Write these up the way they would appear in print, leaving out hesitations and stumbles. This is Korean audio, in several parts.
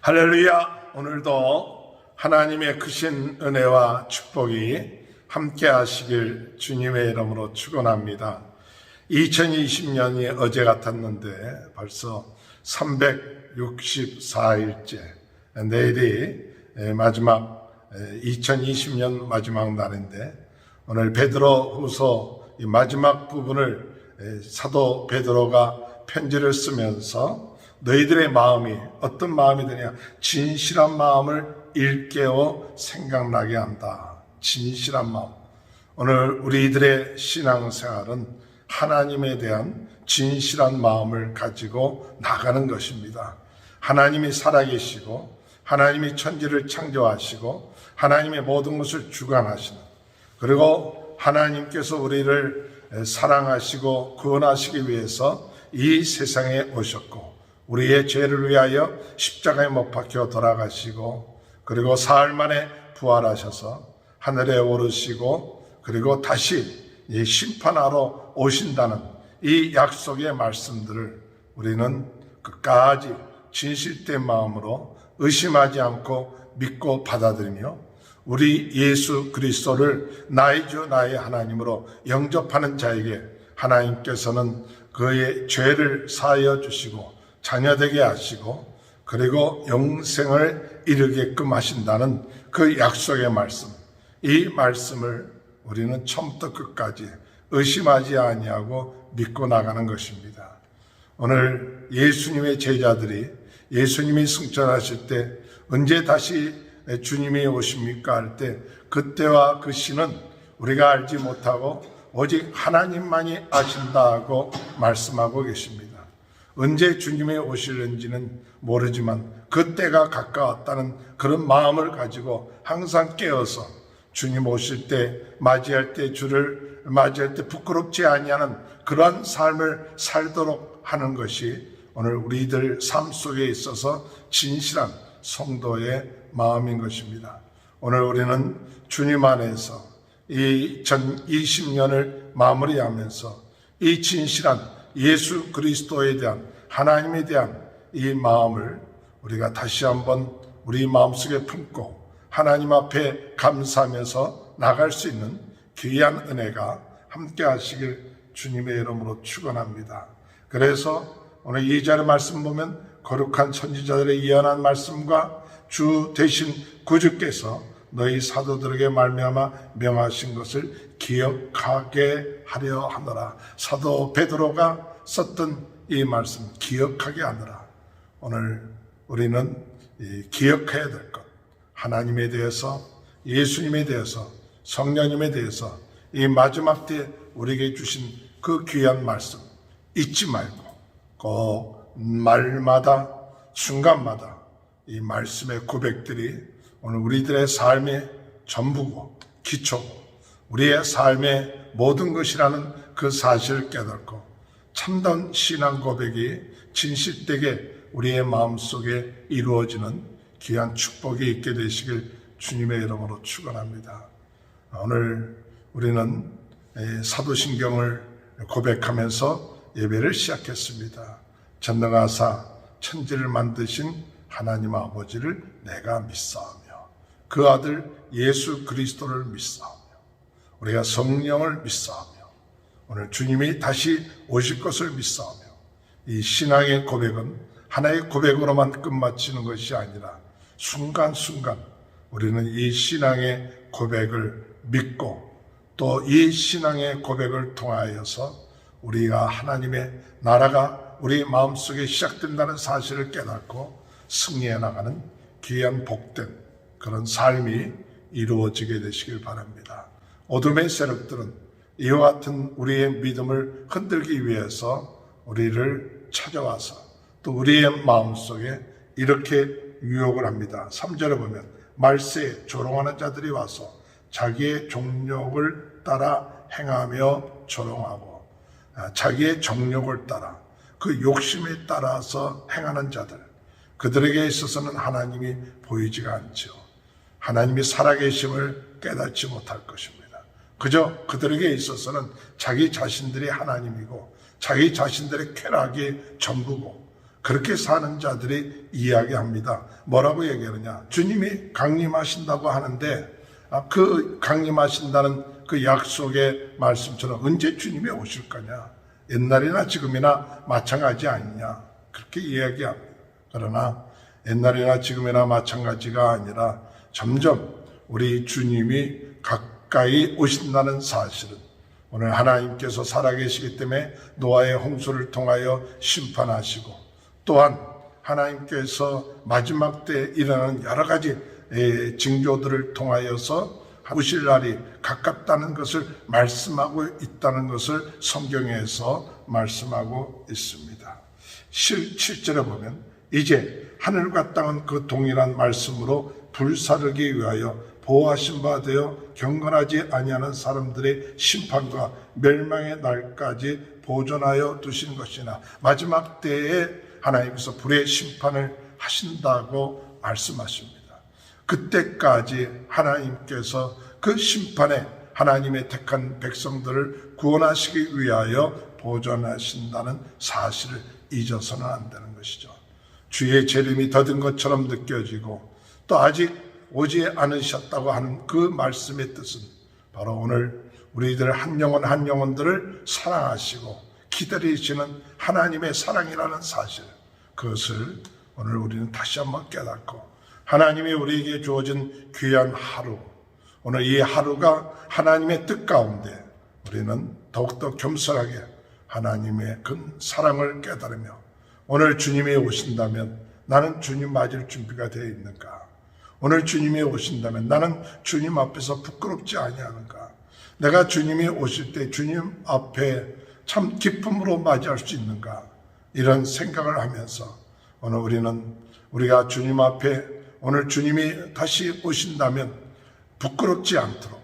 할렐루야. 오늘도 하나님의 크신 은혜와 축복이 함께 하시길 주님의 이름으로 축원합니다. 2020년이 어제 같았는데 벌써 364일째, 내일이 마지막 2020년 마지막 날인데, 오늘 베드로 후서 이 마지막 부분을 사도 베드로가 편지를 쓰면서 너희들의 마음이 어떤 마음이 되냐, 진실한 마음을 일깨워 생각나게 한다. 진실한 마음. 오늘 우리들의 신앙생활은 하나님에 대한 진실한 마음을 가지고 나가는 것입니다. 하나님이 살아계시고 하나님이 천지를 창조하시고 하나님의 모든 것을 주관하시는, 그리고 하나님께서 우리를 사랑하시고 구원하시기 위해서 이 세상에 오셨고 우리의 죄를 위하여 십자가에 못 박혀 돌아가시고, 그리고 사흘 만에 부활하셔서 하늘에 오르시고, 그리고 다시 이 심판하러 오신다는 이 약속의 말씀들을 우리는 끝까지 진실된 마음으로 의심하지 않고 믿고 받아들이며, 우리 예수 그리스도를 나의 주 나의 하나님으로 영접하는 자에게 하나님께서는 그의 죄를 사하여 주시고 자녀되게 하시고, 그리고 영생을 이루게끔 하신다는 그 약속의 말씀, 이 말씀을 우리는 처음부터 끝까지 의심하지 아니하고 믿고 나가는 것입니다. 오늘 예수님의 제자들이 예수님이 승천하실 때 언제 다시 주님이 오십니까 할 때, 그때와 그 시는 우리가 알지 못하고 오직 하나님만이 아신다고 말씀하고 계십니다. 언제 주님이 오실는지는 모르지만 그때가 가까웠다는 그런 마음을 가지고 항상 깨어서 주님 오실 때, 맞이할 때, 주를 맞이할 때 부끄럽지 아니하는 그러한 삶을 살도록 하는 것이 오늘 우리들 삶 속에 있어서 진실한 성도의 마음인 것입니다. 오늘 우리는 주님 안에서 이 전 20년을 마무리하면서 이 진실한 예수 그리스도에 대한, 하나님에 대한 이 마음을 우리가 다시 한번 우리 마음속에 품고 하나님 앞에 감사하면서 나갈 수 있는 귀한 은혜가 함께 하시길 주님의 이름으로 축원합니다. 그래서 오늘 2절의 말씀 보면 거룩한 선지자들의 예언한 말씀과 주 대신 구주께서 너희 사도들에게 말미암아 명하신 것을 기억하게 하려 하노라. 사도 베드로가 썼던 이 말씀, 기억하게 하노라. 오늘 우리는 기억해야 될 것, 하나님에 대해서, 예수님에 대해서, 성령님에 대해서 이 마지막 때 우리에게 주신 그 귀한 말씀 잊지 말고 꼭 말마다 순간마다 이 말씀의 고백들이 오늘 우리들의 삶의 전부고 기초고 우리의 삶의 모든 것이라는 그 사실을 깨닫고 참된 신앙 고백이 진실되게 우리의 마음속에 이루어지는 귀한 축복이 있게 되시길 주님의 이름으로 축원합니다. 오늘 우리는 사도신경을 고백하면서 예배를 시작했습니다. 전능하사 천지를 만드신 하나님 아버지를 내가 믿사오며 그 아들 예수 그리스도를 믿사오며 우리가 성령을 믿사오며 오늘 주님이 다시 오실 것을 믿사오며, 이 신앙의 고백은 하나의 고백으로만 끝마치는 것이 아니라 순간순간 우리는 이 신앙의 고백을 믿고 또 이 신앙의 고백을 통하여서 우리가 하나님의 나라가 우리 마음속에 시작된다는 사실을 깨닫고 승리해 나가는 귀한 복된 그런 삶이 이루어지게 되시길 바랍니다. 어둠의 세력들은 이와 같은 우리의 믿음을 흔들기 위해서 우리를 찾아와서 또 우리의 마음속에 이렇게 유혹을 합니다. 3절에 보면 말세에 조롱하는 자들이 와서 자기의 정욕을 따라 행하며 조롱하고, 자기의 정욕을 따라 그 욕심에 따라서 행하는 자들, 그들에게 있어서는 하나님이 보이지가 않죠. 하나님이 살아계심을 깨닫지 못할 것입니다. 그저 그들에게 있어서는 자기 자신들이 하나님이고 자기 자신들의 쾌락이 전부고, 그렇게 사는 자들이 이야기합니다. 뭐라고 얘기하느냐? 주님이 강림하신다고 하는데 그 강림하신다는 그 약속의 말씀처럼 언제 주님이 오실 거냐? 옛날이나 지금이나 마찬가지 아니냐? 그렇게 이야기합니다. 그러나 옛날이나 지금이나 마찬가지가 아니라 점점 우리 주님이 가까이 오신다는 사실은 오늘 하나님께서 살아계시기 때문에 노아의 홍수를 통하여 심판하시고 또한 하나님께서 마지막 때 일어나는 여러 가지 징조들을 통하여서 오실 날이 가깝다는 것을 말씀하고 있다는 것을 성경에서 말씀하고 있습니다. 7절에 보면 이제 하늘과 땅은 그 동일한 말씀으로 불사르기 위하여 보호하신 바 되어 경건하지 아니하는 사람들의 심판과 멸망의 날까지 보존하여 두신 것이나 마지막 때에 하나님께서 불의 심판을 하신다고 말씀하십니다. 그때까지 하나님께서 그 심판에 하나님의 택한 백성들을 구원하시기 위하여 보존하신다는 사실을 잊어서는 안 되는 것이죠. 주의 재림이 더딘 것처럼 느껴지고 또 아직 오지 않으셨다고 하는 그 말씀의 뜻은 바로 오늘 우리들 한 영혼 한 영혼들을 사랑하시고 기다리시는 하나님의 사랑이라는 사실, 그것을 오늘 우리는 다시 한번 깨닫고 하나님이 우리에게 주어진 귀한 하루, 오늘 이 하루가 하나님의 뜻 가운데 우리는 더욱더 겸손하게 하나님의 큰 사랑을 깨달으며 오늘 주님이 오신다면 나는 주님 맞을 준비가 되어 있는가? 오늘 주님이 오신다면 나는 주님 앞에서 부끄럽지 아니하는가? 내가 주님이 오실 때 주님 앞에 참 기쁨으로 맞이할 수 있는가? 이런 생각을 하면서 오늘 우리는 우리가 주님 앞에 오늘 주님이 다시 오신다면 부끄럽지 않도록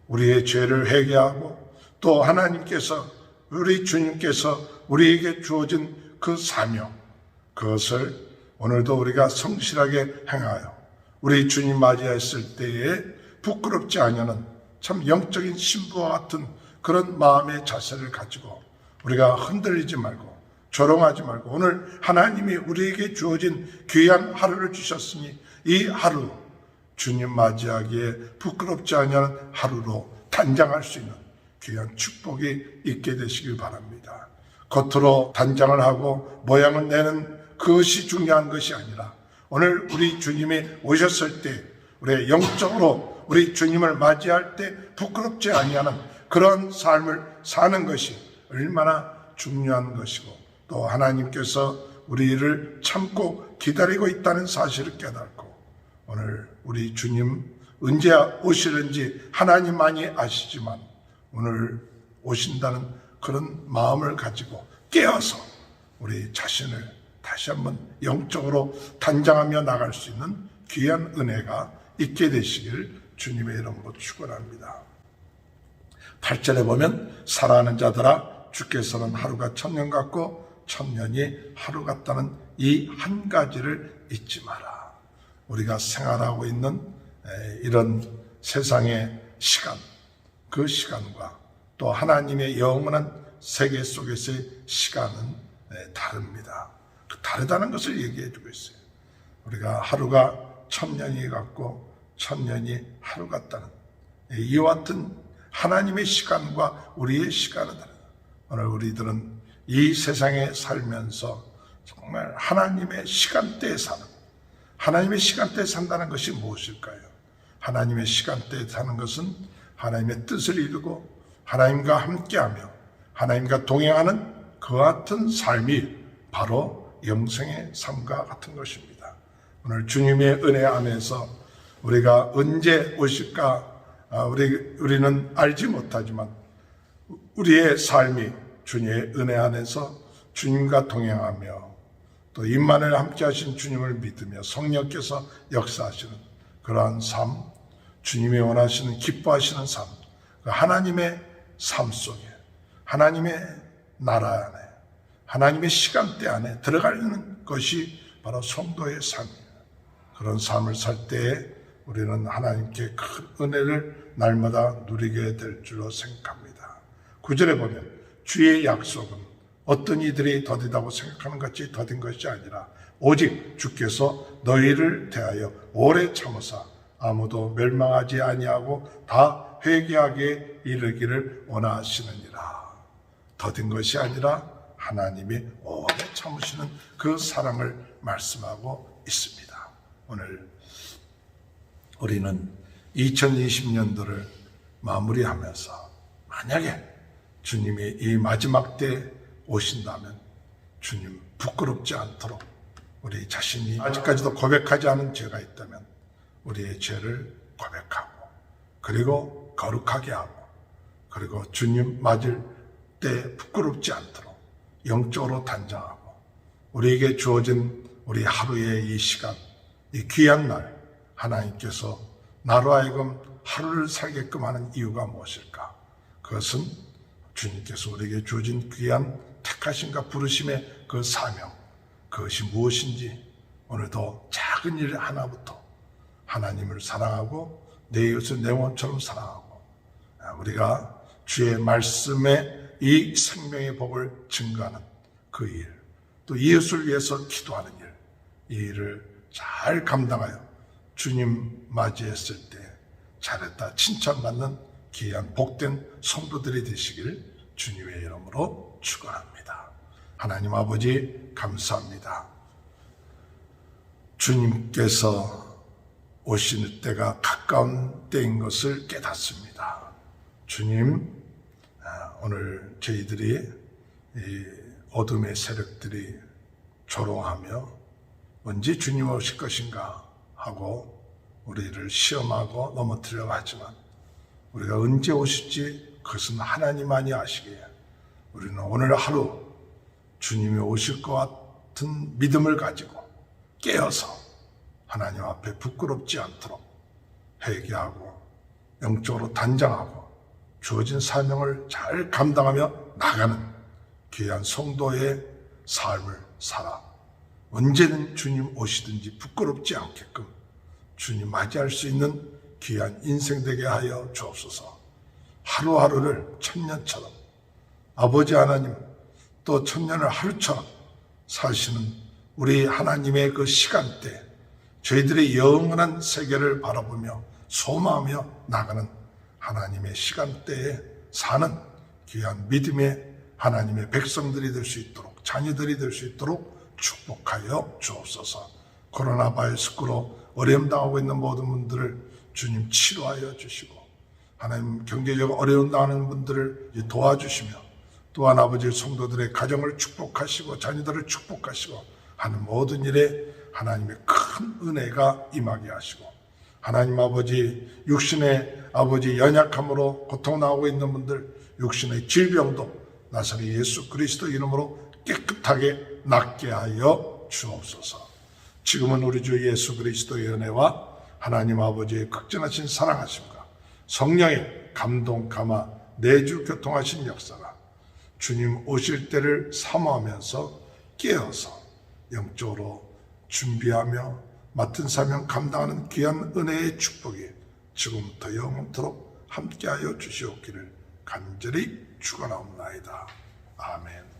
우리의 죄를 회개하고 또 하나님께서 우리 주님께서 우리에게 주어진 그 사명, 그것을 오늘도 우리가 성실하게 행하여 우리 주님 맞이했을 때에 부끄럽지 아니하는 참 영적인 신부와 같은 그런 마음의 자세를 가지고 우리가 흔들리지 말고 조롱하지 말고 오늘 하나님이 우리에게 주어진 귀한 하루를 주셨으니 이 하루 주님 맞이하기에 부끄럽지 아니하는 하루로 단장할 수 있는 귀한 축복이 있게 되시길 바랍니다. 겉으로 단장을 하고 모양을 내는 그것이 중요한 것이 아니라 오늘 우리 주님이 오셨을 때 우리 영적으로 우리 주님을 맞이할 때 부끄럽지 아니하는 그런 삶을 사는 것이 얼마나 중요한 것이고 또 하나님께서 우리를 참고 기다리고 있다는 사실을 깨닫고 오늘 우리 주님 언제 오시는지 하나님만이 아시지만 오늘 오신다는 그런 마음을 가지고 깨어서 우리 자신을 다시 한번 영적으로 단장하며 나갈 수 있는 귀한 은혜가 있게 되시길 주님의 이름으로 축원합니다. 8절에 보면 사랑하는 자들아 주께서는 하루가 천년 같고 천년이 하루 같다는 이 한 가지를 잊지 마라. 우리가 생활하고 있는 이런 세상의 시간, 그 시간과 또 하나님의 영원한 세계 속에서의 시간은 다릅니다. 그 다르다는 것을 얘기해 주고 있어요. 우리가 하루가 천년이 같고 천년이 하루 같다는 이와 같은 하나님의 시간과 우리의 시간은 다르다. 오늘 우리들은 이 세상에 살면서 정말 하나님의 시간대에 사는, 하나님의 시간대에 산다는 것이 무엇일까요? 하나님의 시간대에 사는 것은 하나님의 뜻을 이루고 하나님과 함께하며 하나님과 동행하는 그 같은 삶이 바로 영생의 삶과 같은 것입니다. 오늘 주님의 은혜 안에서 우리가 언제 오실까 우리는 알지 못하지만 우리의 삶이 주님의 은혜 안에서 주님과 동행하며 또 임만을 함께 하신 주님을 믿으며 성령께서 역사하시는 그러한 삶, 주님이 원하시는 기뻐하시는 삶, 하나님의 삶 속에 하나님의 나라 안에 하나님의 시간대 안에 들어가는 것이 바로 성도의 삶이에요. 그런 삶을 살 때에 우리는 하나님께 큰 은혜를 날마다 누리게 될 줄로 생각합니다. 9절에 보면 주의 약속은 어떤 이들이 더디다고 생각하는 것이 더딘 것이 아니라 오직 주께서 너희를 대하여 오래 참으사 아무도 멸망하지 아니하고 다 회개하게 이르기를 원하시느니라. 더딘 것이 아니라 하나님이 오래 참으시는 그 사랑을 말씀하고 있습니다. 오늘 우리는 2020년도를 마무리하면서 만약에 주님이 이 마지막 때 오신다면 주님 부끄럽지 않도록 우리 자신이 아직까지도 고백하지 않은 죄가 있다면 우리의 죄를 고백하고 그리고 거룩하게 하고 그리고 주님 맞을 때 부끄럽지 않도록 영적으로 단장하고 우리에게 주어진 우리 하루의 이 시간, 이 귀한 날 하나님께서 나로 하여금 하루를 살게끔 하는 이유가 무엇일까? 그것은 주님께서 우리에게 주어진 귀한 택하심과 부르심의 그 사명, 그것이 무엇인지 오늘도 작은 일 하나부터 하나님을 사랑하고 내 이웃을 내 몸처럼 사랑하고 우리가 주의 말씀에 이 생명의 복을 증거하는 그 일, 또 이웃을 위해서 기도하는 일, 이 일을 잘 감당하여 주님 맞이했을 때 잘했다 칭찬받는 귀한 복된 성도들이 되시길 주님의 이름으로 축원합니다. 하나님 아버지 감사합니다. 주님께서 오시는 때가 가까운 때인 것을 깨닫습니다. 주님, 오늘 저희들이 이 어둠의 세력들이 조롱하며 언제 주님 오실 것인가 하고 우리를 시험하고 넘어뜨리려고 하지만 우리가 언제 오실지 그것은 하나님만이 아시기에 우리는 오늘 하루 주님이 오실 것 같은 믿음을 가지고 깨어서 하나님 앞에 부끄럽지 않도록 회개하고 영적으로 단장하고 주어진 사명을 잘 감당하며 나가는 귀한 성도의 삶을 살아 언제든 주님 오시든지 부끄럽지 않게끔 주님 맞이할 수 있는 귀한 인생 되게 하여 주옵소서. 하루하루를 천년처럼 아버지 하나님 또 천년을 하루처럼 사시는 우리 하나님의 그 시간대 저희들의 영원한 세계를 바라보며 소망하며 나가는 하나님의 시간대에 사는 귀한 믿음의 하나님의 백성들이 될 수 있도록 자녀들이 될 수 있도록 축복하여 주옵소서. 코로나 바이러스로 어려움 당하고 있는 모든 분들을 주님 치료하여 주시고 하나님 경제적 어려움 당하는 분들을 도와주시며 또한 아버지 성도들의 가정을 축복하시고 자녀들을 축복하시고 하는 모든 일에 하나님의 큰 은혜가 임하게 하시고 하나님 아버지 육신의 아버지 연약함으로 고통당하고 있는 분들 육신의 질병도 나사렛 예수 그리스도 이름으로 깨끗하게 낫게 하여 주옵소서. 지금은 우리 주 예수 그리스도의 은혜와 하나님 아버지의 극진하신 사랑하심과 성령의 감동 감화 내주 교통하신 역사가 주님 오실 때를 사모하면서 깨어서 영적으로 준비하며 맡은 사명 감당하는 귀한 은혜의 축복이 지금부터 영원토록 함께하여 주시옵기를 간절히 축원하옵나이다. 아멘.